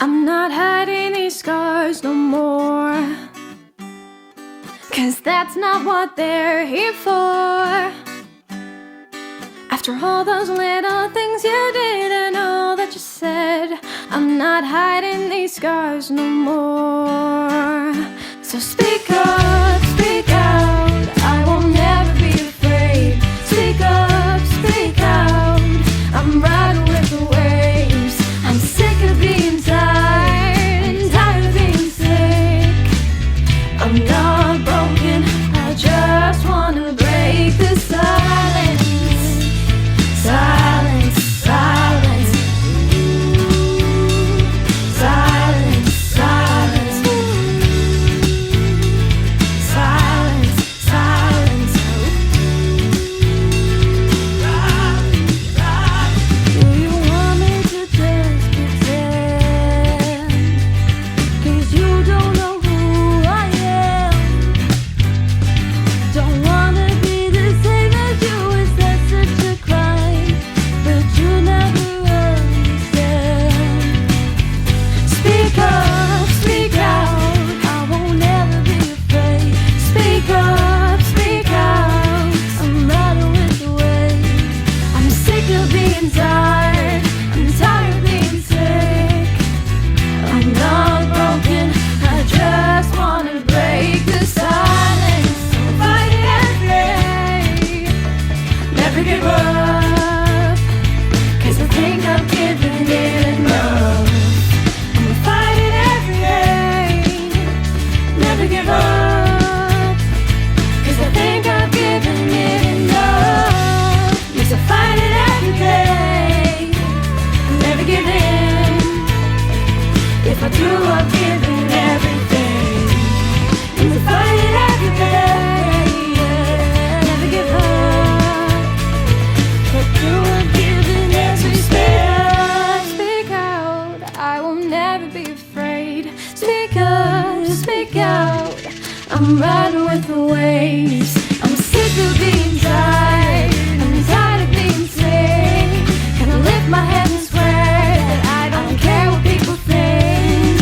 I'm not hiding these scars no more, 'cause that's not what they're here for. After all those little things you did and all that you said, I'm not hiding these scars no more. So speak up, speak out, I will never be afraid. Speak up, speak out, I'm riding with the waves. I'm sick of being tired and tired of being sick. I'm not broken, I just wanna break the silence. Silence, silence, silence, silence, silence, silence. Do you want me to just pretend? 'Cause you don't know who I am. Don't wanna be the same as you, is that such a crime? But you never understand. Speak up, speak out, I won't ever be afraid. Speak up, speak out, I'm riding with the waves. I'm sick of being tired, I'm tired of being sick. I'm not broken, I just wanna break the silence. Fight it every day, never give up, 'cause I think I've given it enough. I'ma fight it every day, never give up, 'cause I think I've given it enough. Yes, I fight it every day, never give in. If I do, I've given everything. Yes, I fight it every day, never give up. If I do, I've given everything. Speak out, I will never be afraid. Speak up, speak out, I'm riding with the waves. I'm sick of being tired, I'm tired of being sick. Can I lift my head and swear that I don't care what people think?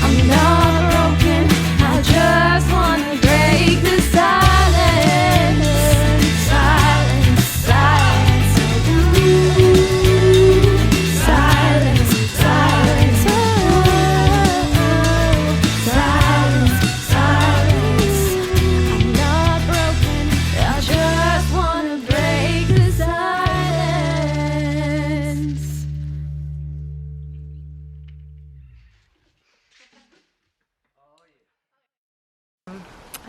I'm not broken, I just wanna break the silence. Silence, silence, ooh. Silence, silence, oh. Silence, silence. I'm not broken, I just wanna break the silence.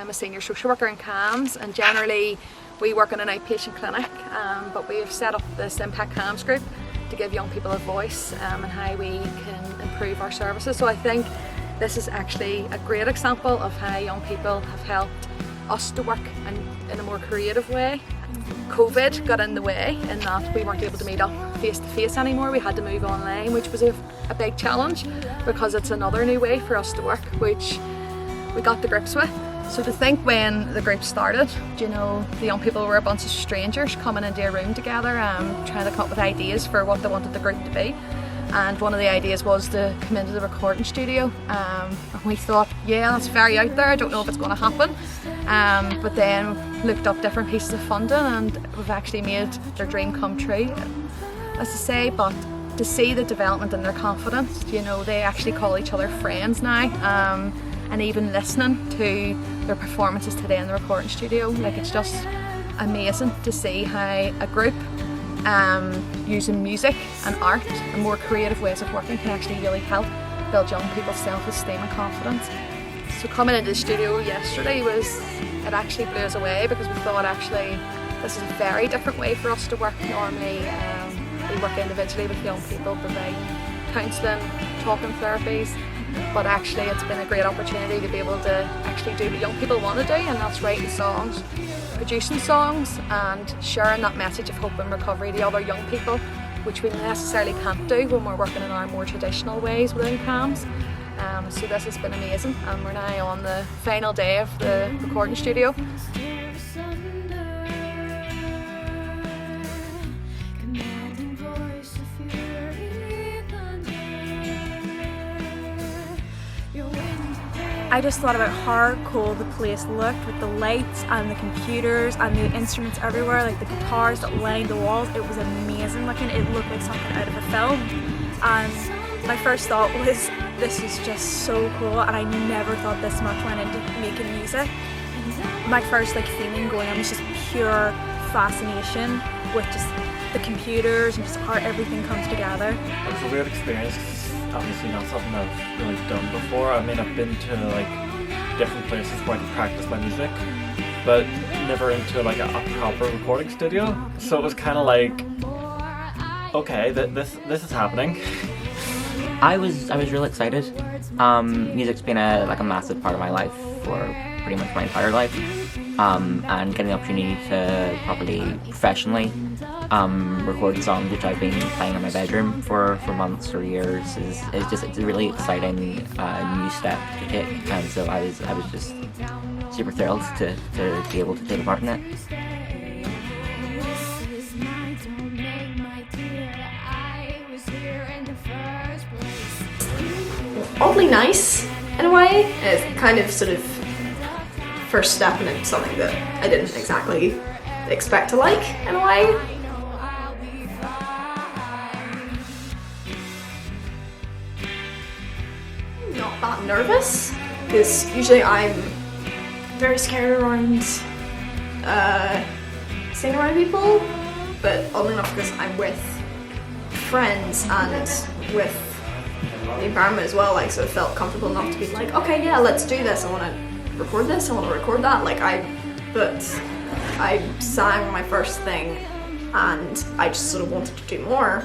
I'm a senior social worker in CAMHS, and generally we work in an outpatient clinic, but we have set up this Impact CAMHS group to give young people a voice and how we can improve our services. So I think this is actually a great example of how young people have helped us to work in a more creative way. COVID got in the way in that we weren't able to meet up face to face anymore. We had to move online, which was a big challenge because it's another new way for us to work, which we got to grips with. So to think when the group started, you know, the young people were a bunch of strangers coming into a room together, trying to come up with ideas for what they wanted the group to be. And one of the ideas was to come into the recording studio. And we thought, yeah, that's very out there, I don't know if it's going to happen. But then looked up different pieces of funding and we've actually made their dream come true, as to say. But to see the development in their confidence, you know, they actually call each other friends now. And even listening to their performances today in the recording studio, like, it's just amazing to see how a group using music and art and more creative ways of working can actually really help build young people's self-esteem and confidence. So coming into the studio yesterday it actually blew us away, because we thought actually this is a very different way for us to work. Normally we work individually with young people, provide counselling, talking therapies, but actually it's been a great opportunity to be able to actually do what young people want to do, and that's writing songs, producing songs and sharing that message of hope and recovery to other young people, which we necessarily can't do when we're working in our more traditional ways within CAMHS. So this has been amazing, and we're now on the final day of the recording studio. I just thought about how cool the place looked with the lights and the computers and the instruments everywhere, like the guitars that lined the walls. It was amazing looking. It looked like something out of a film. And my first thought was, this is just so cool, and I never thought this much went into making music. My first feeling going on was just pure fascination with just the computers and just how everything comes together. It was a weird experience. Obviously not something I've really done before. I mean, I've been to different places where I can practice my music, but never into a proper recording studio. So it was kind of like, okay, this is happening. I was really excited. Music's been a massive part of my life for pretty much my entire life, and getting the opportunity to properly, professionally record songs which I've been playing in my bedroom for months or years is just, it's a really exciting new step to take, and so I was just super thrilled to be able to take a part in it. Oddly nice in a way. It's kind of sort of first step into something that I didn't exactly expect to like in a way. Not that nervous, because usually I'm very scared around singing around people, but oddly enough, because I'm with friends and with the environment as well, so it felt comfortable enough to be like, okay, yeah, let's do this. I want to record this. I want to record that. But I sang my first thing, and I just sort of wanted to do more.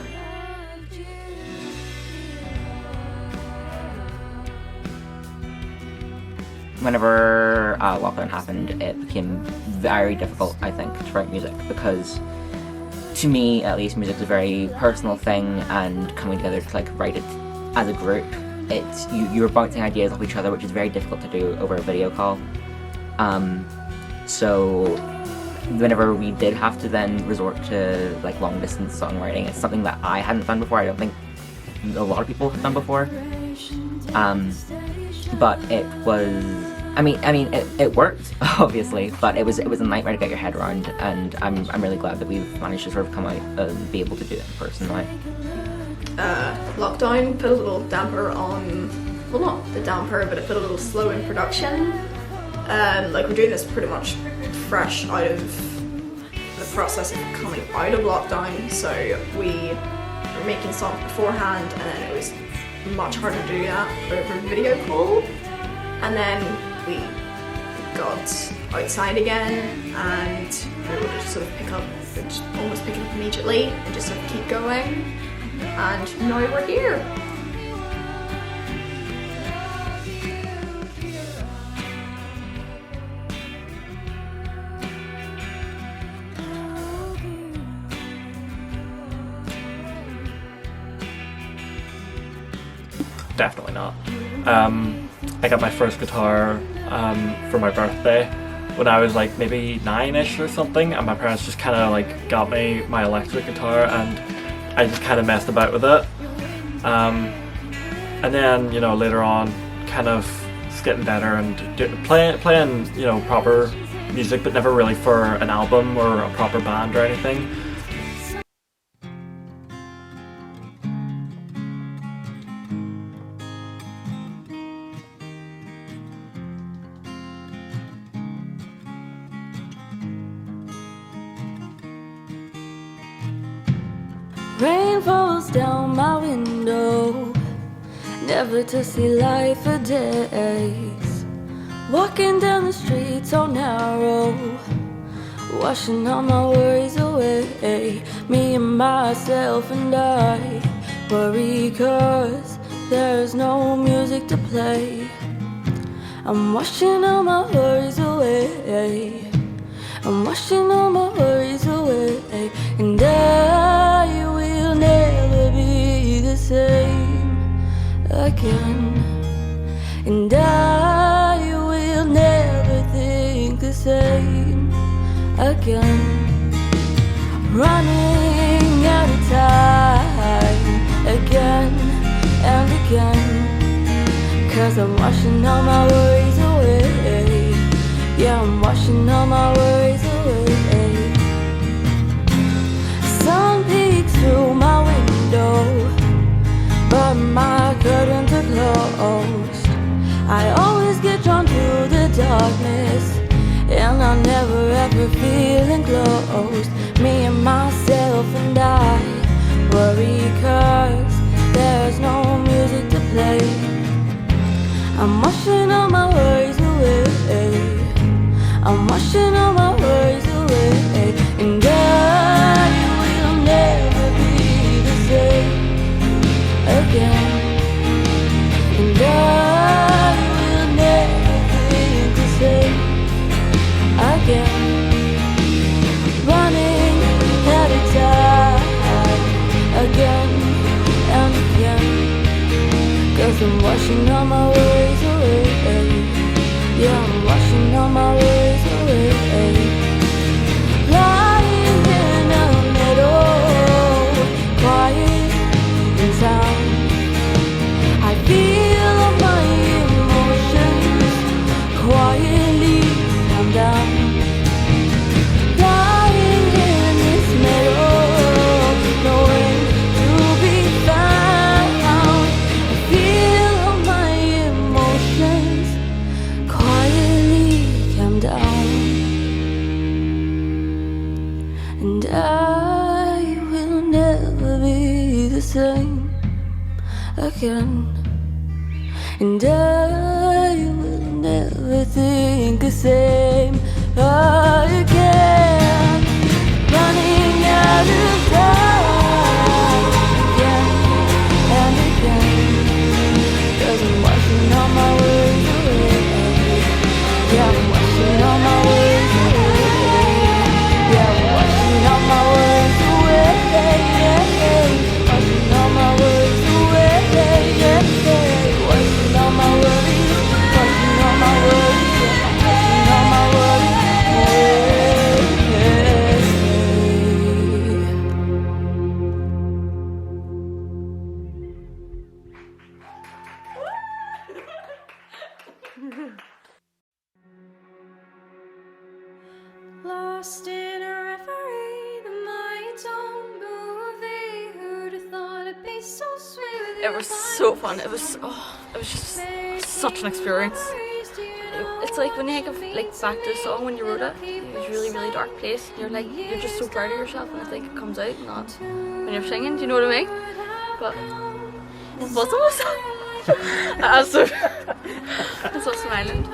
Whenever lockdown happened, it became very difficult, I think, to write music, because to me, at least, music is a very personal thing, and coming together to write it as a group, it's you're bouncing ideas off each other, which is very difficult to do over a video call. So whenever we did have to then resort to long distance songwriting, it's something that I hadn't done before. I don't think a lot of people have done before. But it was, it worked, obviously, but it was a nightmare to get your head around, and I'm really glad that we've managed to sort of come out and be able to do it in person now. Lockdown put a little damper on, well, not the damper, but it put a little slow in production. We're doing this pretty much fresh out of the process of coming out of lockdown, so we were making songs beforehand, and then it was much harder to do that over video call. And then we got outside again, and we were able to sort of almost pick up immediately and just sort of keep going. And now we're here. Definitely not. I got my first guitar for my birthday when I was maybe 9-ish or something, and my parents just kind of got me my electric guitar, and I just kind of messed about with it. And then, later on, kind of just getting better and playing, proper music, but never really for an album or a proper band or anything. Rain falls down my window, never to see light for days. Walking down the street so narrow, washing all my worries away. Me and myself and I worry 'cause there's no music to play. I'm washing all my worries away. I'm washing all my worries away, and I will never be the same again. And I will never think the same again. Running out of time again and again, 'cause 'cause I'm washing all my worries away. Yeah, I'm washing all my worries away. Sun peeks through my window, but my curtains are closed. I always get drawn to the darkness, and I'm never ever feeling closed. Me and myself and I worry 'cause there's no music to play. I'm washing all my worries away. I'm washing all my worries away. And I will never be the same again. And I will never think the same again. Running out of time again and again. 'Cause I'm washing all my worries away. Yeah, I'm washing all my worries away. Lying in a meadow, quiet and sound, I feel all my emotions quietly calm down. Lying in this meadow, nowhere to be found, I feel all my emotions quietly calm down. And I will never be the same again. And I will never think the same again. Running out of time again and again. 'Cause I'm washing all my worries away. Yeah, I'm washing all my worries away. Yeah, I'm washing all my worries away. Washing all my worries away. Washing all my worries. Washing all my worries. Washing all my worries Lost in a reverie, the mind's own movie. Who'd have thought it'd be so sweet with you? It was so fun. It was just such an experience. It's like when you think of like back to the song when you wrote it. It was really, really dark place. You're just so proud of yourself, and I think it comes out not when you're singing. Do you know what I mean? But wasn't it? I'm so smiling.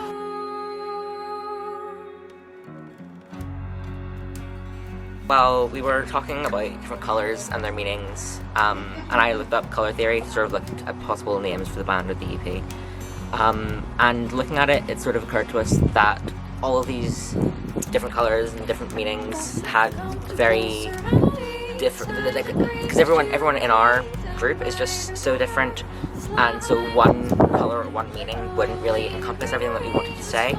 Well, we were talking about different colours and their meanings, and I looked up colour theory, sort of looked at possible names for the band or the EP. And looking at it, it sort of occurred to us that all of these different colours and different meanings had very different, because everyone in our group is just so different, and so one colour or one meaning wouldn't really encompass everything that we wanted to say.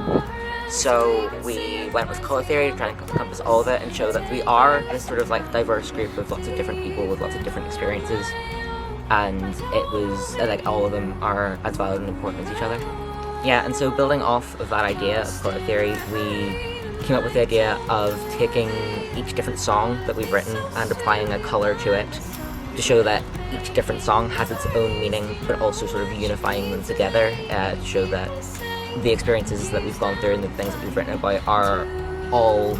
So we went with colour theory to try and encompass all of it and show that we are this sort of like diverse group of lots of different people with lots of different experiences, and it was like all of them are as valid and important as each other. Yeah, and so building off of that idea of colour theory, we came up with the idea of taking each different song that we've written and applying a colour to it to show that each different song has its own meaning, but also sort of unifying them together to show that the experiences that we've gone through and the things that we've written about are all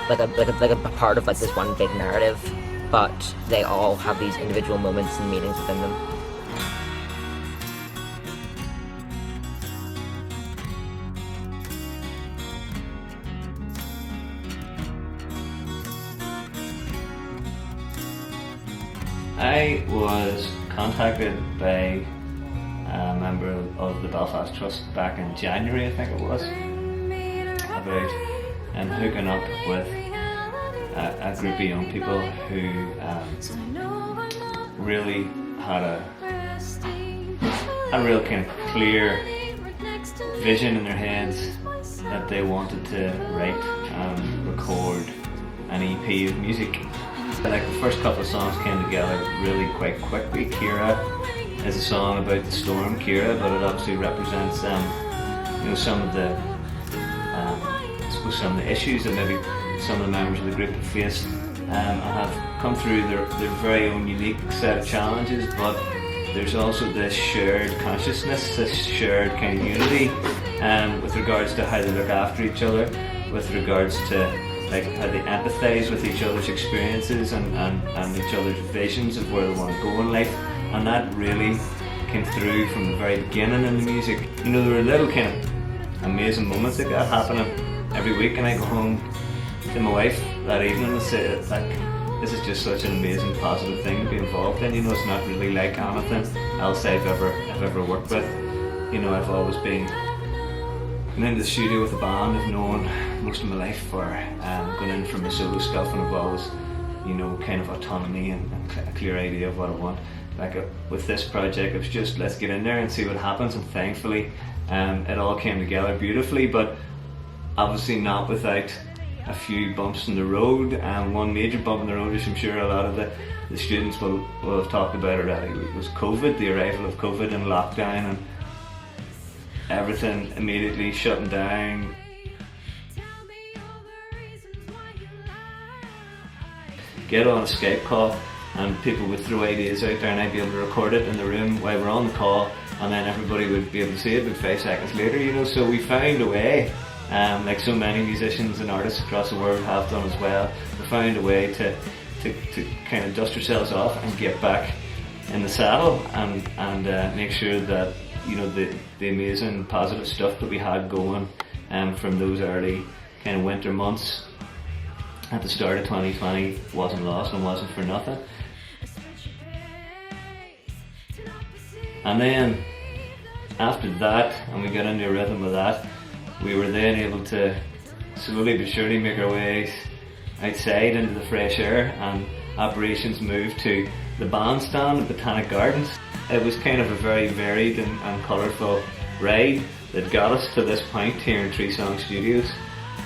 like a part of like this one big narrative, but they all have these individual moments and meanings within them. I was contacted by a member of the Belfast Trust back in January, I think it was, about hooking up with a group of young people who really had a real kind of clear vision in their heads that they wanted to write and record an EP of music. Like the first couple of songs came together really quite quickly. Kira is a song about the storm, Kira, but it obviously represents some of the I suppose some of the issues that maybe some of the members of the group have faced and have come through their very own unique set of challenges, but there's also this shared consciousness, this shared kind of unity with regards to how they look after each other, with regards to like how they empathise with each other's experiences and each other's visions of where they want to go in life. And that really came through from the very beginning in the music. You know, there were little kind of amazing moments like that happening every week, and I go home to my wife that evening and say, like, this is just such an amazing positive thing to be involved in. You know, it's not really like anything else I've ever worked with. You know, I've always been into the studio with a band. I've known most of my life for going in for my solo stuff, and I've always, you know, kind of autonomy and a clear idea of what I want. Like with this project, it was just let's get in there and see what happens, and thankfully it all came together beautifully, but obviously not without a few bumps in the road. One major bump in the road, which I'm sure a lot of the students will have talked about already, was COVID, the arrival of COVID and lockdown and everything immediately shutting down. Get on a Skype call and people would throw ideas out there and I'd be able to record it in the room while we're on the call, and then everybody would be able to see it about 5 seconds later, you know. So we found a way, like so many musicians and artists across the world have done as well, we found a way to kind of dust ourselves off and get back in the saddle and make sure that, you know, the amazing positive stuff that we had going from those early kind of winter months at the start of 2020 wasn't lost and wasn't for nothing. And then after that, and we got into a rhythm of that, we were then able to slowly but surely make our way outside into the fresh air, and operations moved to the bandstand at Botanic Gardens. It was kind of a very varied and colourful ride that got us to this point here in Tree Song Studios.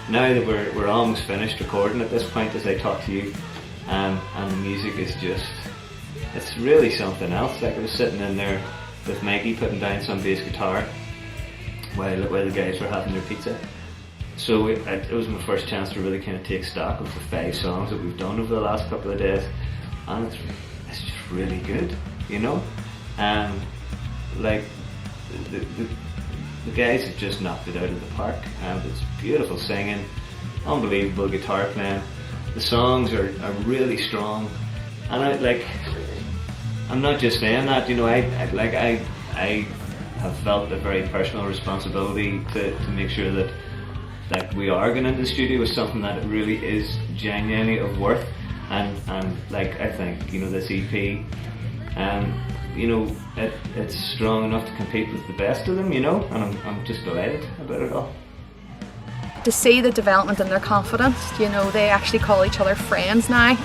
Now that we're almost finished recording at this point as I talk to you, and the music is just, it's really something else. Like I was sitting in there with Mikey putting down some bass guitar while the guys were having their pizza. So it was my first chance to really kind of take stock of the 5 songs that we've done over the last couple of days, and it's just really good, you know. Like the guys have just knocked it out of the park, and it's beautiful singing, unbelievable guitar playing. The songs are really strong, and I'm not just saying that, you know. I have felt a very personal responsibility to make sure that we are going into the studio with something that really is genuinely of worth, and like I think, you know, this EP, you know, it's strong enough to compete with the best of them, you know, and I'm just delighted about it all. To see the development in their confidence, you know, they actually call each other friends now,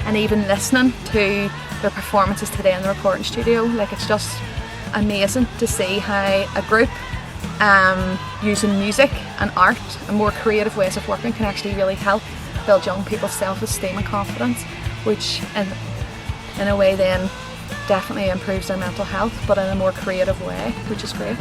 and even listening to their performances today in the recording studio, like, it's just amazing to see how a group using music and art and more creative ways of working can actually really help build young people's self-esteem and confidence, which in a way then definitely improves their mental health, but in a more creative way, which is great.